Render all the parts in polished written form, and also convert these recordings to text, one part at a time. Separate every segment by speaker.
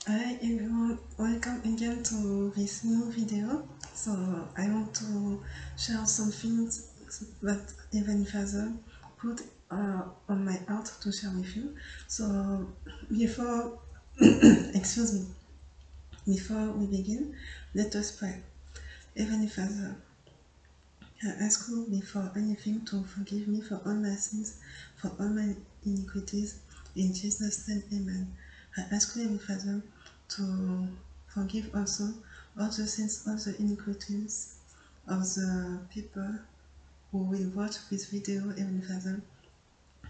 Speaker 1: Hi everyone, welcome again to this new video. So I want to share some things that Heavenly Father put on my heart to share with you. So before, excuse me, before we begin, let us pray. Heavenly Father, I ask you before anything to forgive me for all my sins, for all my iniquities. In Jesus' name, amen. I ask you, Heavenly Father, to forgive also all the sins, all the iniquities of the people who will watch this video, Heavenly Father.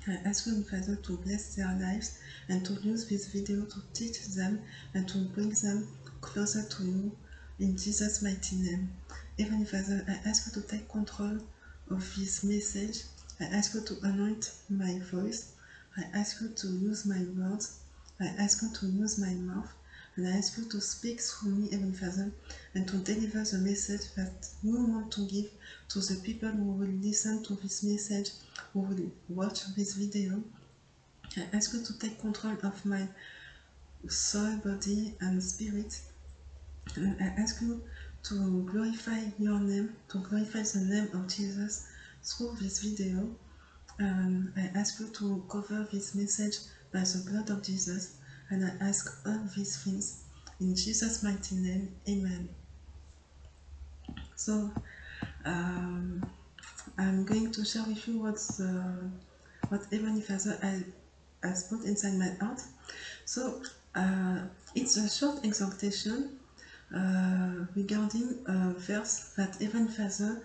Speaker 1: I ask you, Heavenly Father, to bless their lives and to use this video to teach them and to bring them closer to you in Jesus' mighty name. Heavenly Father, I ask you to take control of this message. I ask you to anoint my voice. I ask you to use my words. I ask you to use my mouth. And I ask you to speak through me, Heavenly Father, and to deliver the message that you want to give to the people who will listen to this message, who will watch this video. I ask you to take control of my soul, body, and spirit. And I ask you to glorify your name, to glorify the name of Jesus through this video. And I ask you to cover this message by the blood of Jesus. And I ask all these things in Jesus' mighty name. Amen. So, um, I'm going to share with you what Heavenly Father has put inside my heart. So, it's a short exhortation regarding a verse that Heavenly Father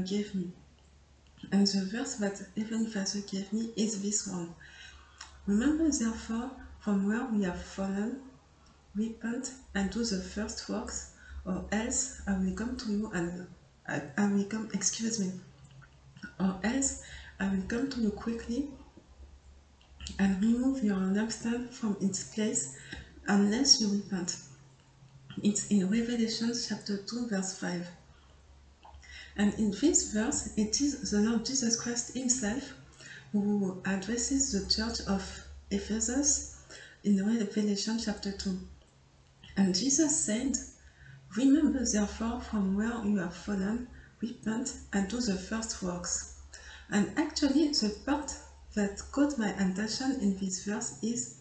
Speaker 1: gave me. And the verse that Heavenly Father gave me is this one. Remember therefore from where we have fallen, repent and do the first works, or else I will come to you and I will come, excuse me, or else I will come to you quickly and remove your lampstand from its place unless you repent. It's in Revelation chapter 2 verse 5. And in this verse, it is the Lord Jesus Christ himself who addresses the church of Ephesus in Revelation chapter 2. And Jesus said, remember therefore from where you have fallen, repent and do the first works. And actually the part that caught my attention in this verse is,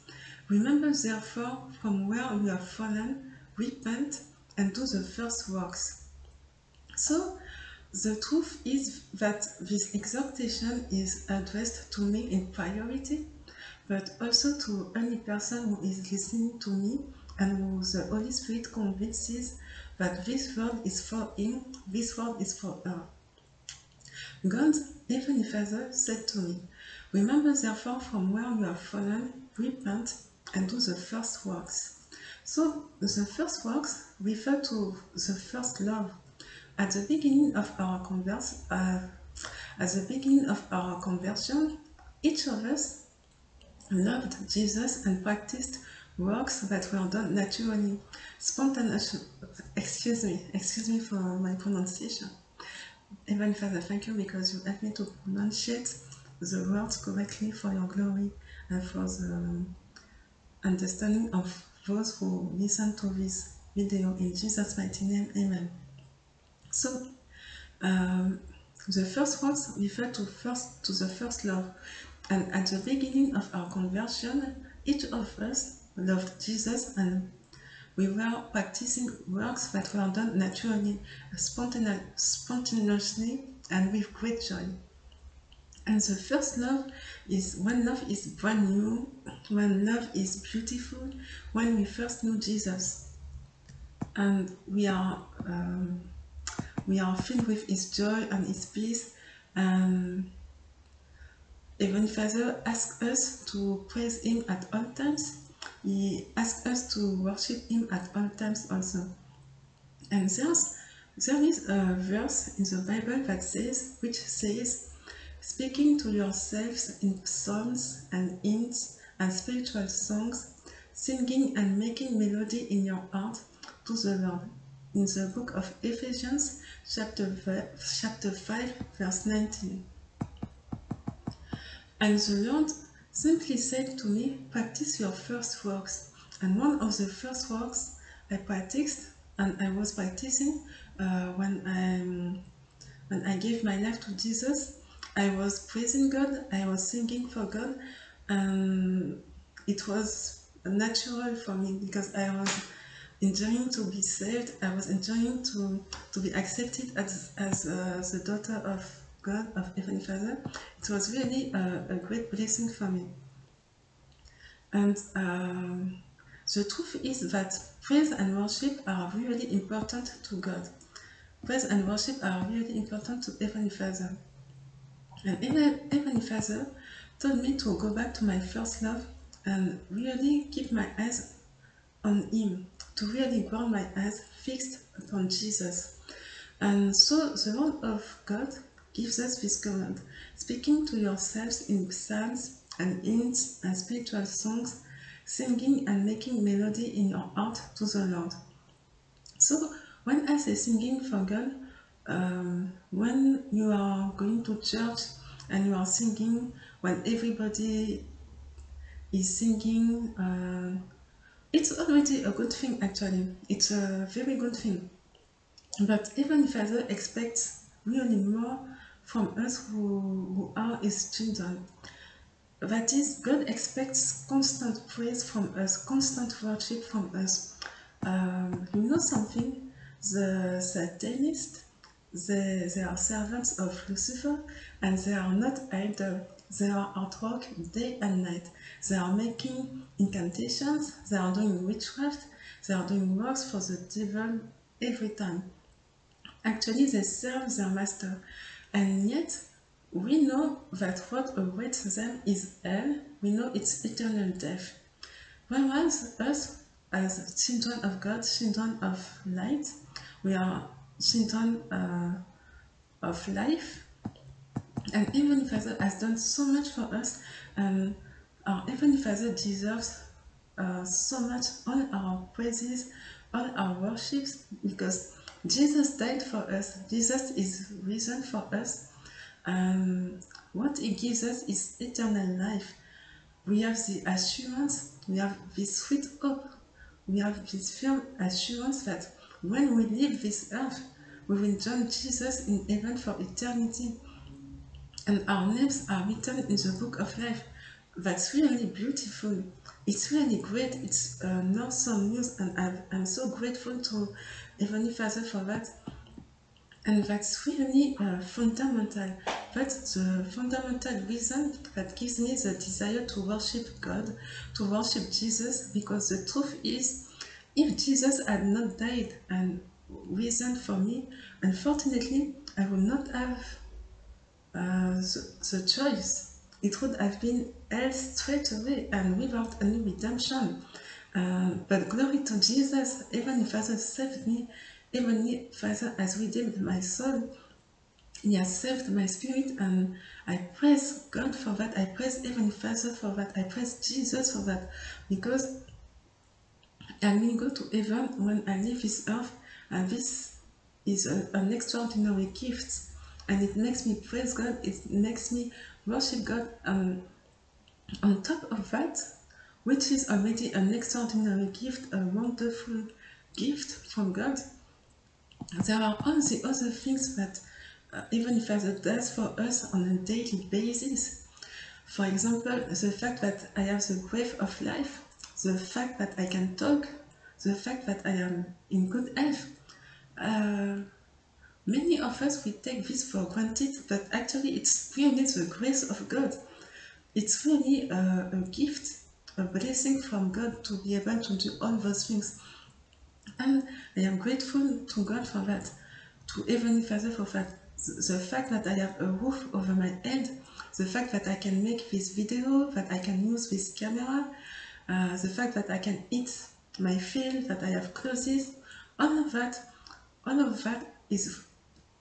Speaker 1: remember therefore from where you have fallen, repent and do the first works. So the truth is that this exhortation is addressed to me in priority, but also to any person who is listening to me and who the Holy Spirit convinces that this word is for him, this word is for her. God, Heavenly Father, said to me, remember therefore from where you have fallen, repent and do the first works. So the first works refer to the first love. At the beginning of our conversion, each of us loved Jesus and practiced works that were done naturally, spontaneously. Excuse me for my pronunciation. Heavenly Father, thank you because you helped me to pronunciate the words correctly for your glory and for the understanding of those who listen to this video. In Jesus' mighty name, amen. So, the first words refer to the first love, and at the beginning of our conversion, each of us loved Jesus and we were practicing works that were done naturally, spontaneously, and with great joy. And the first love is when love is brand new, when love is beautiful, when we first knew Jesus, and we are filled with His joy and His peace. And Heavenly Father asks us to praise Him at all times. He asks us to worship Him at all times also. And there is a verse in the Bible which says, speaking to yourselves in psalms and hymns and spiritual songs, singing and making melody in your heart to the Lord. In the book of Ephesians, chapter 5, verse 19. And the Lord simply said to me, practice your first works. And one of the first works I practiced, and I was practicing when I gave my life to Jesus, I was praising God, I was singing for God, and it was natural for me because I was enjoying to be saved, I was enjoying to be accepted as the daughter of God, of Heavenly Father. It was really a great blessing for me. And the truth is that praise and worship are really important to God. Praise and worship are really important to Heavenly Father. And Heavenly Father told me to go back to my first love and really keep my eyes on Him, to really ground my eyes fixed upon Jesus. And so the Word of God gives us this command, speaking to yourselves in psalms and hymns and spiritual songs, singing and making melody in your heart to the Lord. So when I say singing for God, when you are going to church and you are singing, when everybody is singing, it's already a good thing actually. It's a very good thing. But even Father expects really more from us who are His children. That is, God expects constant praise from us, constant worship from us. You know something? The Satanists, they are servants of Lucifer, and they are not idle. They are at work day and night. They are making incantations, they are doing witchcraft, they are doing works for the devil every time. Actually, they serve their master, and yet we know that what awaits them is hell. We know it's eternal death. Whereas us, as children of God, children of light, we are children of life, and Heavenly Father has done so much for us, and our Heavenly Father deserves so much all our praises, all our worships, because Jesus died for us. Jesus is risen for us. What He gives us is eternal life. We have the assurance, we have this sweet hope, we have this firm assurance that when we leave this earth, we will join Jesus in heaven for eternity, and our names are written in the book of life. That's really beautiful. It's really great. It's an awesome news, and I'm so grateful to Heavenly Father for that. And that's really fundamental. That's the fundamental reason that gives me the desire to worship God, to worship Jesus, because the truth is, if Jesus had not died and risen for me, unfortunately, I would not have the choice. It would have been hell straight away and without any redemption. But glory to Jesus, Heavenly Father saved me. Heavenly Father has redeemed my soul. He has saved my spirit, and I praise God for that. I praise Heavenly Father for that. I praise Jesus for that, because I will go to heaven when I leave this earth, and this is an extraordinary gift, and it makes me praise God. It makes me worship God. On top of that, which is already an extraordinary gift, a wonderful gift from God, there are all the other things that Heavenly Father does for us on a daily basis. For example, the fact that I have the breath of life, the fact that I can talk, the fact that I am in good health. Many of us, we take this for granted, but actually it's really the grace of God. It's really a gift, a blessing from God to be able to do all those things. And I am grateful to God for that, to Heavenly Father for that. The fact that I have a roof over my head, the fact that I can make this video, that I can use this camera, the fact that I can eat my fill, that I have clothes, all of that is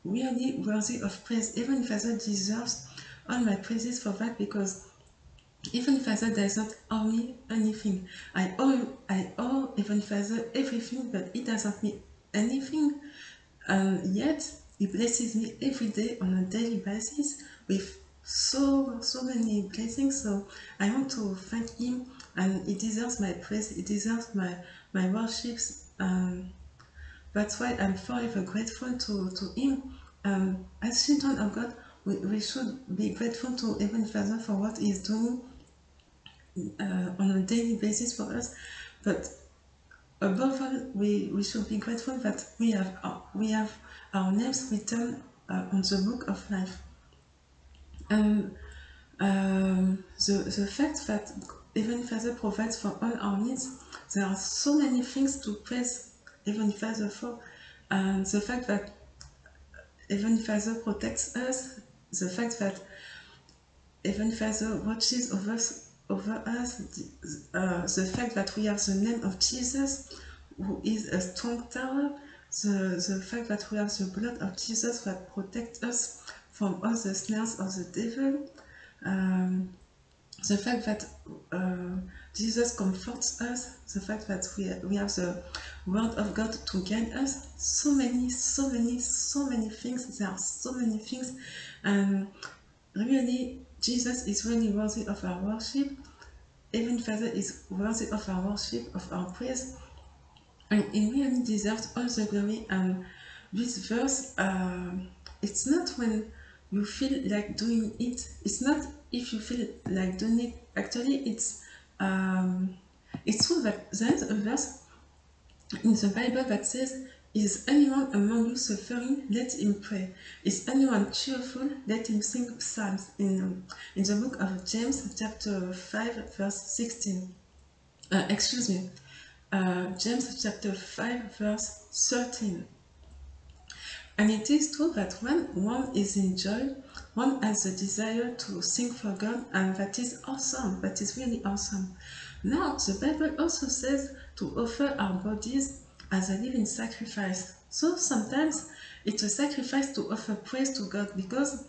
Speaker 1: really worthy of praise. Heavenly Father deserves all my praises for that, because Heavenly Father does not owe me anything. I owe Heavenly Father everything, but He doesn't need anything. And yet, He blesses me every day on a daily basis with so many blessings. So I want to thank Him. and He deserves my praise, He deserves my worships. That's why I'm forever grateful to Him. As children of God, we should be grateful to Heavenly Father for what He is doing on a daily basis for us. But above all, we should be grateful that we have our names written on the book of life. And the fact that Heavenly Father provides for all our needs, there are so many things to praise Heavenly Father for. And the fact that Heavenly Father protects us, the fact that Heavenly Father watches over us, the fact that we have the name of Jesus, who is a strong tower, the fact that we have the blood of Jesus that protects us from all the snares of the devil, the fact that Jesus comforts us, the fact that we have the word of God to guide us, so many things, there are so many things, and really Jesus is really worthy of our worship. Heavenly Father is worthy of our worship, of our praise, and He really deserves all the glory. And this verse, it's not when you feel like doing it. It's not if you feel like doing it. Actually, it's true that there is a verse in the Bible that says, "Is anyone among you suffering? Let him pray. Is anyone cheerful? Let him sing psalms." In the book of James, chapter 5, verse 16. James chapter 5, verse 13. And it is true that when one is in joy, one has a desire to sing for God, and that is awesome. That is really awesome. Now, the Bible also says to offer our bodies as a living sacrifice. So sometimes it's a sacrifice to offer praise to God, because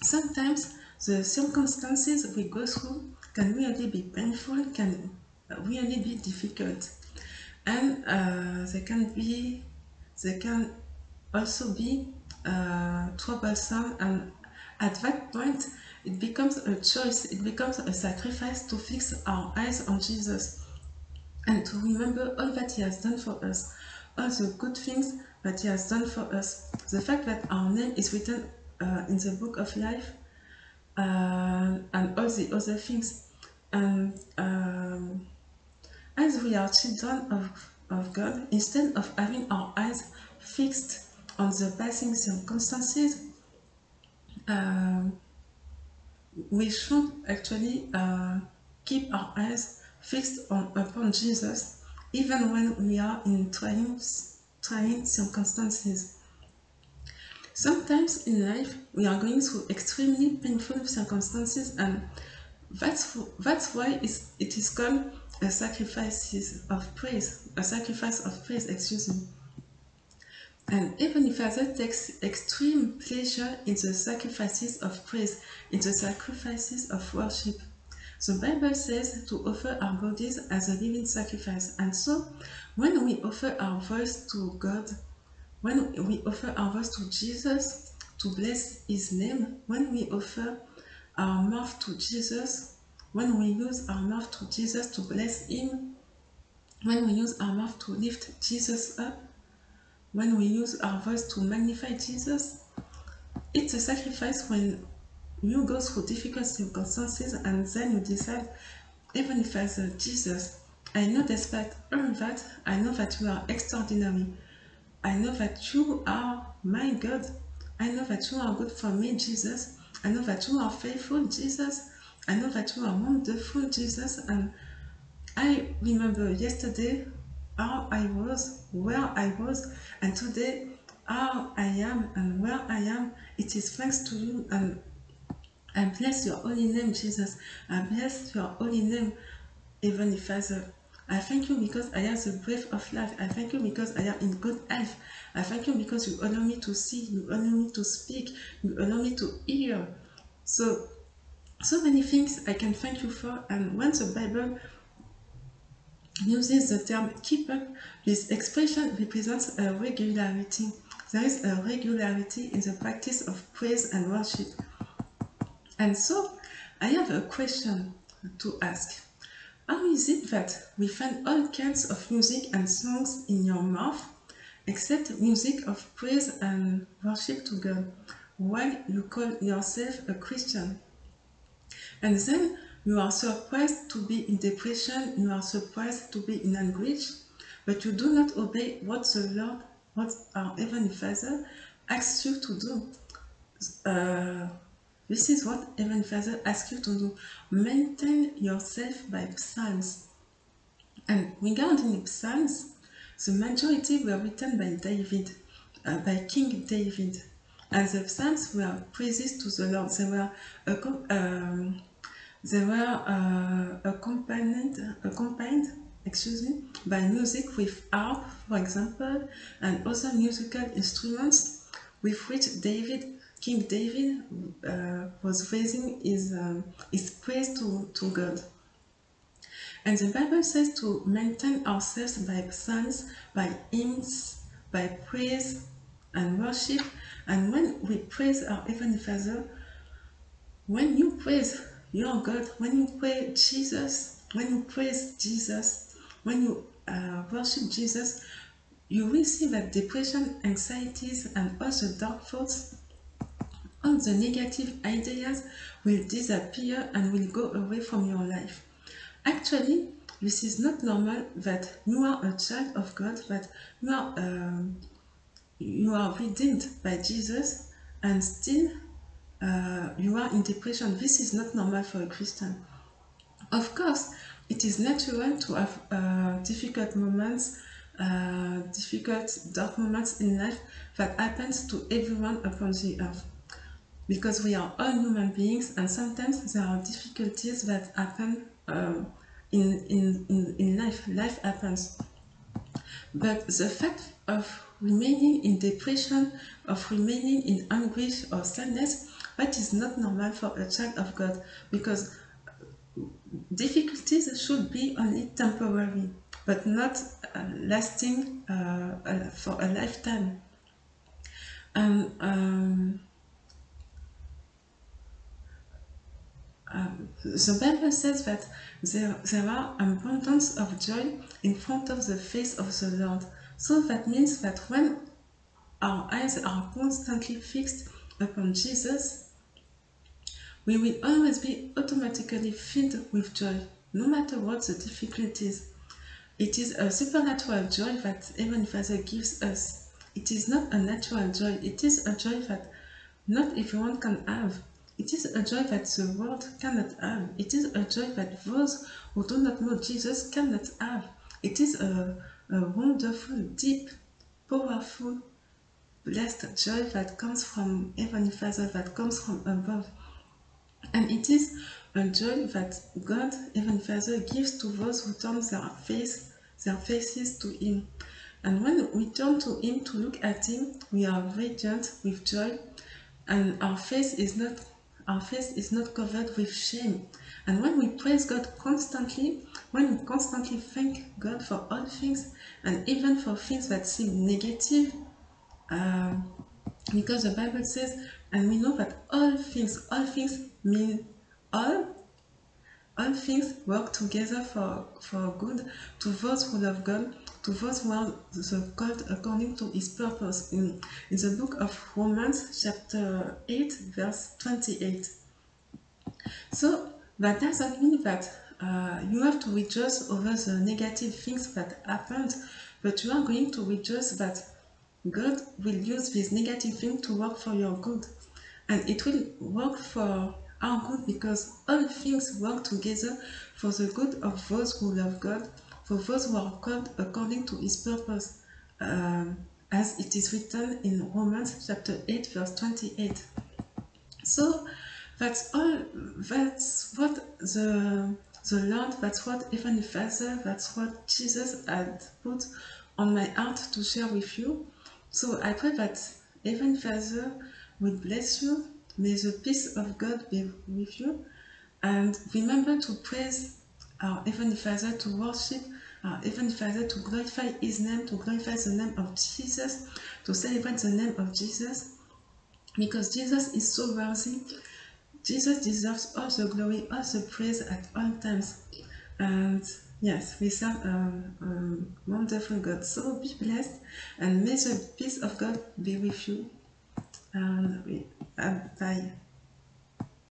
Speaker 1: sometimes the circumstances we go through can really be painful, can really be difficult, and they can also be troublesome, and at that point it becomes a choice, it becomes a sacrifice to fix our eyes on Jesus and to remember all that He has done for us, all the good things that He has done for us. The fact that our name is written in the book of life, and all the other things. And as we are children of God, instead of having our eyes fixed on the passing circumstances, we should actually keep our eyes fixed upon Jesus, even when we are in trying circumstances. Sometimes in life, we are going through extremely painful circumstances, and that's why it is called a sacrifice of praise, excuse me. And Heavenly Father takes extreme pleasure in the sacrifices of praise, in the sacrifices of worship. The Bible says to offer our bodies as a living sacrifice. And so, when we offer our voice to God, when we offer our voice to Jesus to bless His name, when we offer our mouth to Jesus, when we use our mouth to Jesus to bless Him, when we use our mouth to lift Jesus up, when we use our voice to magnify Jesus, it's a sacrifice when you go through difficult circumstances and then you decide, even if as Jesus, I know despite all that, I know that you are extraordinary. I know that you are my God. I know that you are good for me, Jesus. I know that you are faithful, Jesus. I know that you are wonderful, Jesus. And I remember yesterday how I was, where I was, and today how I am and where I am. It is thanks to you, and I bless your holy name, Jesus. I bless your holy name, Heavenly Father. I thank you because I have the breath of life. I thank you because I am in good health. I thank you because you allow me to see, you allow me to speak, you allow me to hear. So many things I can thank you for. And when the Bible uses the term keep up, this expression represents a regularity. There is a regularity in the practice of praise and worship. And so, I have a question to ask. How is it that we find all kinds of music and songs in your mouth, except music of praise and worship to God, while you call yourself a Christian? And then you are surprised to be in depression, you are surprised to be in anguish, but you do not obey what the Lord, what our Heavenly Father asks you to do. Uh, this is what Heavenly Father asks you to do. Maintain yourself by psalms. And regarding psalms, the majority were written by David, by King David. And the psalms were praises to the Lord. They were accompanied, by music with harp, for example, and other musical instruments with which King David, was raising his praise to God. And the Bible says to maintain ourselves by psalms, by hymns, by praise and worship. And when we praise our Heavenly Father, when you praise your God, when you praise Jesus, when you worship Jesus, you will see that depression, anxieties, and all the dark thoughts, all the negative ideas will disappear and will go away from your life. Actually, this is not normal that you are a child of God, that you are redeemed by Jesus, and still you are in depression. This is not normal for a Christian. Of course, it is natural to have difficult moments, difficult dark moments in life that happens to everyone upon the earth. Because we are all human beings, and sometimes there are difficulties that happen in life. Life happens. But the fact of remaining in depression, of remaining in anguish or sadness, that is not normal for a child of God, because difficulties should be only temporary, but not lasting for a lifetime. And the Bible says that there are abundance of joy in front of the face of the Lord. So that means that when our eyes are constantly fixed upon Jesus, we will always be automatically filled with joy, no matter what the difficulties. It is a supernatural joy that Heavenly Father gives us. It is not a natural joy. It is a joy that not everyone can have. It is a joy that the world cannot have. It is a joy that those who do not know Jesus cannot have. It is a wonderful, deep, powerful, blessed joy that comes from Heavenly Father, that comes from above. And it is a joy that God, Heavenly Father, gives to those who turn their faces to Him. And when we turn to Him to look at Him, we are radiant with joy, and our face is not covered with shame. And when we praise God constantly, when we constantly thank God for all things, and even for things that seem negative, because the Bible says, and we know that all things mean all things work together for good to those who love God, to those who are called according to His purpose. In the book of Romans, chapter 8, verse 28. So that doesn't mean that you have to rejoice over the negative things that happened, but you are going to rejoice that God will use this negative thing to work for your good. And it will work for our good, because all things work together for the good of those who love God, for those who are called according to His purpose, as it is written in Romans chapter 8, verse 28. So that's all. That's what the Lord, that's what Heavenly Father, that's what Jesus had put on my heart to share with you. So I pray that Heavenly Father will bless you. May the peace of God be with you. And remember to praise our Heavenly Father, to worship our Heavenly Father, to glorify His name, to glorify the name of Jesus, to celebrate the name of Jesus, because Jesus is so worthy. Jesus deserves all the glory, all the praise at all times. And yes, we serve a wonderful God. So be blessed, and may the peace of God be with you. And bye.